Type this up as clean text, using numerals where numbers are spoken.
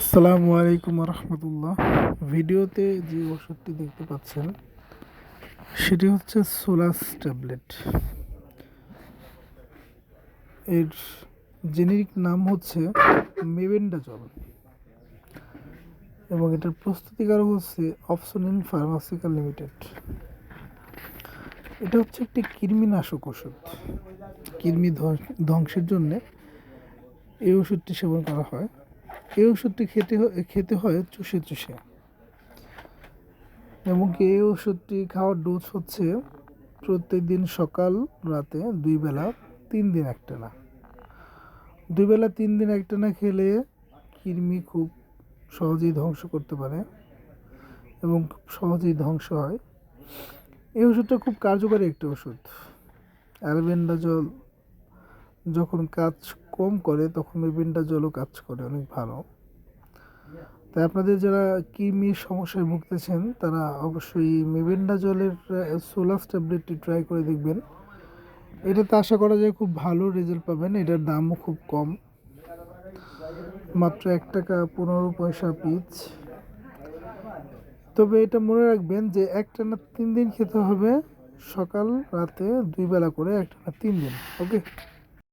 আসসালামু আলাইকুম রহমতুল্লাহ। ভিডিওতে যে ওষুধটি দেখতে পাচ্ছেন সেটি হচ্ছে সোলাস ট্যাবলেট। এর জেনেরিক নাম হচ্ছে মেবেন্ডাজল এবং এটার প্রস্তুতিকারক হচ্ছে অপসনিন ফার্মাসিউটিক্যাল লিমিটেড। এটা হচ্ছে একটি কৃমিনাশক ওষুধ। কৃমি ধ্বংসের জন্য এই ওষুধটি সেবন করা হয়। এই ওষুধটি খেতে হয় চুষে চুষে, এবং এই ওষুধটি খাওয়ার ডোজ হচ্ছে প্রত্যেক দিন সকাল রাতে 2 বেলা 3 দিন একটানা। 2 বেলা 3 দিন একটানা খেলে কৃমি খুব সহজেই ধ্বংস করতে পারে এবং খুব সহজেই ধ্বংস হয়। এই ওষুধটা খুব কার্যকরী একটি ওষুধ। অ্যালবেন্ডাজল যখন কাজ কম করে তখন মেবেন্ডাজলও কাজ করে অনেক ভালো। তাই আপনাদের যারা কৃমির সমস্যায় ভুগতেছেন তারা অবশ্যই মেবেন্ডাজলের সোলাস ট্যাবলেটটি ট্রাই করে দেখবেন। এটাতে আশা করা যায় খুব ভালো রেজাল্ট পাবেন। এটার দামও খুব কম, মাত্র 1 টাকা 15 পয়সা পিস। তবে এটা মনে রাখবেন যে একটানা 3 দিন খেতে হবে, সকাল রাতে 2 বেলা করে একটানা 3 দিন। ওকে।